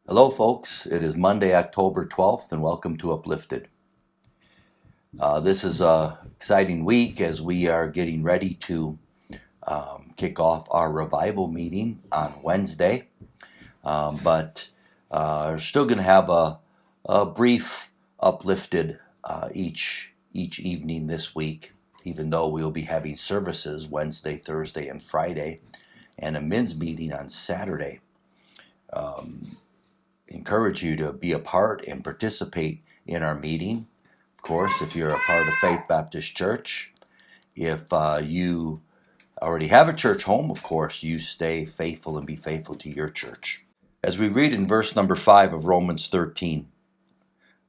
Hello, folks. It is Monday, October 12th, and welcome to Uplifted. This is an exciting week as we are getting ready to kick off our revival meeting on Wednesday. But we're still going to have a brief Uplifted each evening this week, even though we'll be having services Wednesday, Thursday, and Friday, and a men's meeting on Saturday. Encourage you to be a part and participate in our meeting. Of course, if you're a part of Faith Baptist Church, if you already have a church home, of course, you stay faithful and be faithful to your church. As we read in verse number 5 of Romans 13,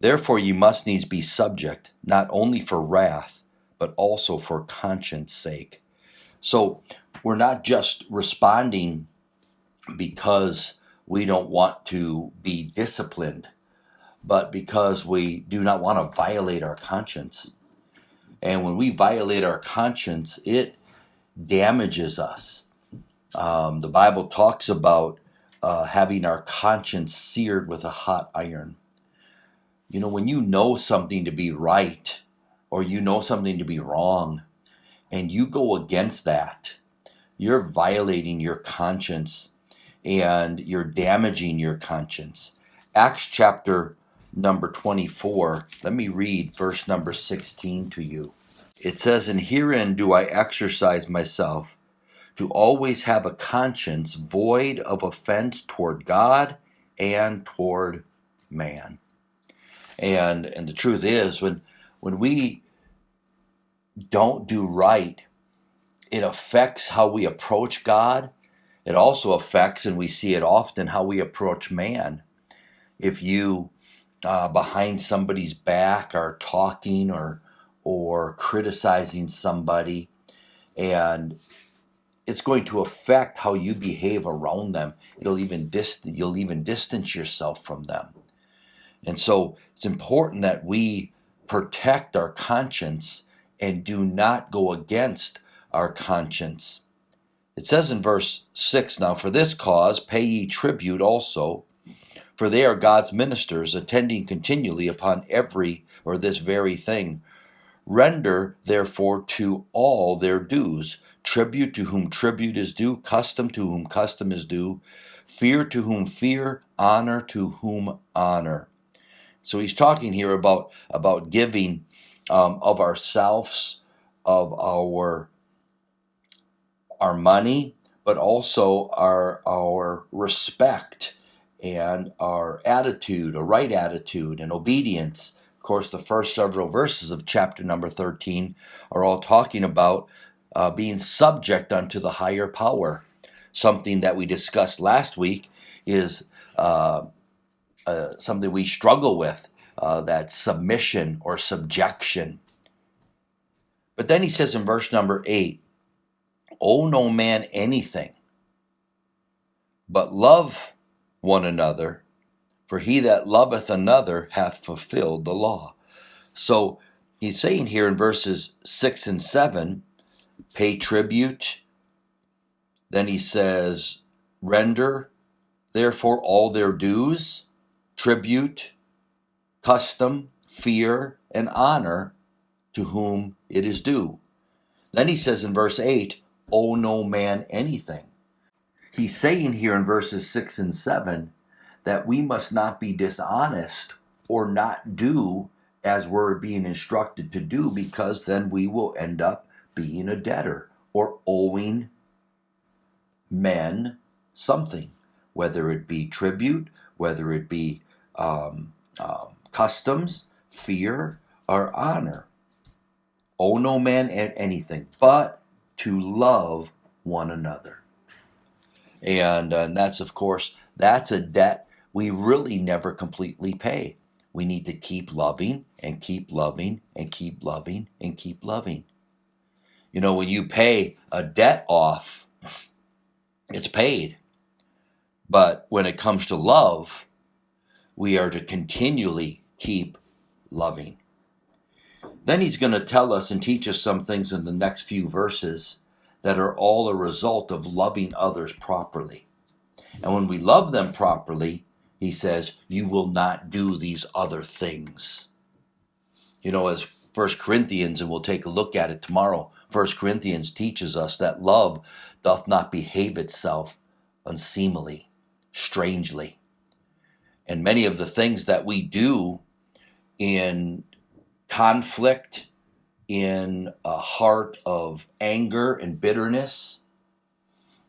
therefore you must needs be subject, not only for wrath, but also for conscience sake. So we're not just responding because we don't want to be disciplined, but because we do not want to violate our conscience. And when we violate our conscience, it damages us. The Bible talks about having our conscience seared with a hot iron. You know, when you know something to be right or you know something to be wrong and you go against that, you're violating your conscience and you're damaging your conscience. Acts chapter number 24, let me read verse number 16 to you. It says, and herein do I exercise myself to always have a conscience void of offense toward God and toward man. And the truth is, when we don't do right, it affects how we approach God. It also affects, and we see it often, how we approach man. If you, behind somebody's back, are talking or criticizing somebody, and it's going to affect how you behave around them. You'll even distance yourself from them. And so it's important that we protect our conscience and do not go against our conscience. It says in verse 6, now for this cause pay ye tribute also, for they are God's ministers, attending continually upon this very thing. Render therefore to all their dues, tribute to whom tribute is due, custom to whom custom is due, fear to whom fear, honor to whom honor. So he's talking here about giving of ourselves, of our money, but also our respect and our attitude, a right attitude and obedience. Of course, the first several verses of chapter number 13 are all talking about being subject unto the higher power. Something that we discussed last week is something we struggle with, that submission or subjection. But then he says in verse number 8, owe no man anything, but love one another, for he that loveth another hath fulfilled the law. So he's saying here in verses 6 and 7, pay tribute. Then he says, render therefore all their dues, tribute, custom, fear, and honor to whom it is due. Then he says in verse 8, owe no man anything. He's saying here in verses 6 and 7 that we must not be dishonest or not do as we're being instructed to do, because then we will end up being a debtor or owing men something, whether it be tribute, whether it be customs, fear, or honor. Owe no man anything, but to love one another. And that's, of course, that's a debt we really never completely pay. We need to keep loving and keep loving and keep loving and keep loving. You know, when you pay a debt off, it's paid. But when it comes to love, we are to continually keep loving. Then he's going to tell us and teach us some things in the next few verses that are all a result of loving others properly. And when we love them properly, he says, you will not do these other things. You know, as 1 Corinthians, and we'll take a look at it tomorrow, 1 Corinthians teaches us that love doth not behave itself unseemly, strangely. And many of the things that we do in conflict, in a heart of anger and bitterness,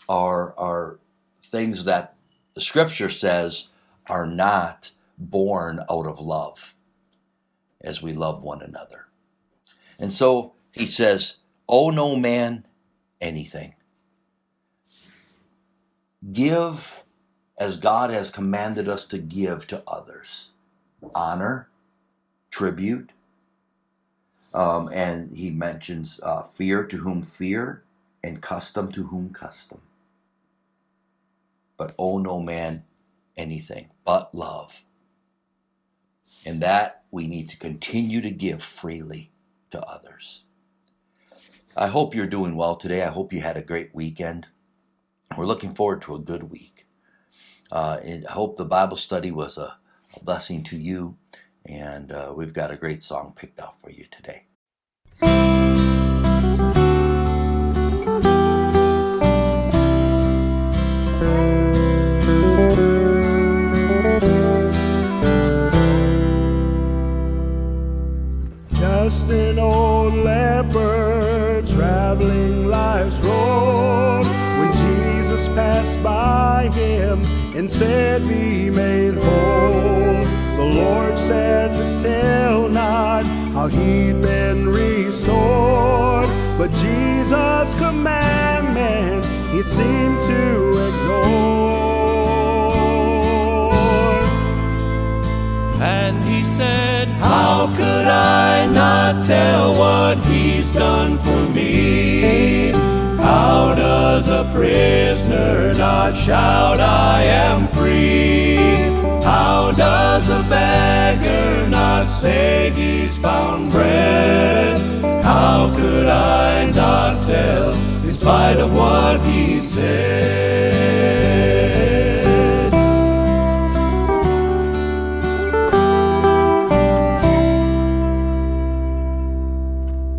are things that the scripture says are not born out of love as we love one another. And so he says, owe no man anything. Give as God has commanded us to give to others. Honor, tribute, and he mentions fear to whom fear, and custom to whom custom. But owe no man anything but love. And that we need to continue to give freely to others. I hope you're doing well today. I hope you had a great weekend. We're looking forward to a good week. And I hope the Bible study was a blessing to you. And we've got a great song picked out for you today. Just an old leper traveling life's road, when Jesus passed by him and said, be made whole. The Lord said to tell not how he'd been restored, but Jesus' commandment he seemed to ignore. And he said, how could I not tell what he's done for me? How does a prisoner not shout, I am free? How does a beggar not say he's found bread? How could I not tell in spite of what he said?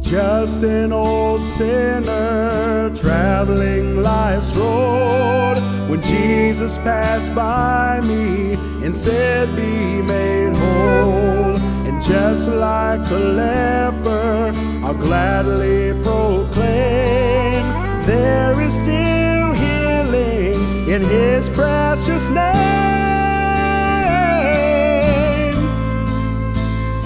Just an old sinner traveling life's road, when Jesus passed by me and said, be made whole. And just like a leper, I'll gladly proclaim, there is still healing in his precious name.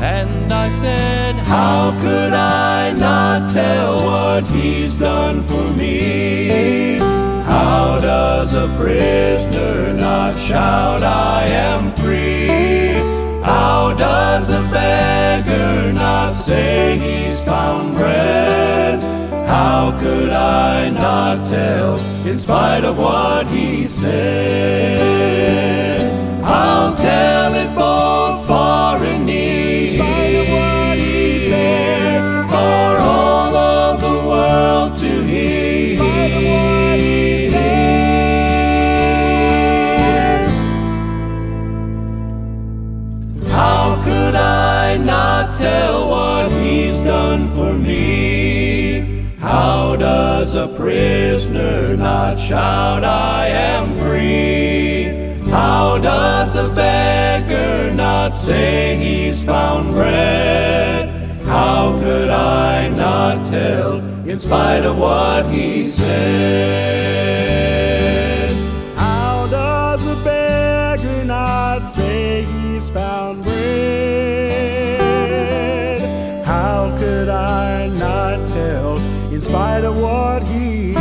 And I said, how could I not tell what he's done for me? How does a prisoner not shout, I am free? How does a beggar not say he's found bread? How could I not tell in spite of what he said? I'll tell it both far and near, in spite of what he said, for all of the world to hear, in spite of what he said. How could I not tell what he's done for me? How does a prisoner not shout, I am free? How does a beggar not say he's found bread? How could I not tell in spite of what he said? How does a beggar not say he's found bread? How could I not tell in spite of what he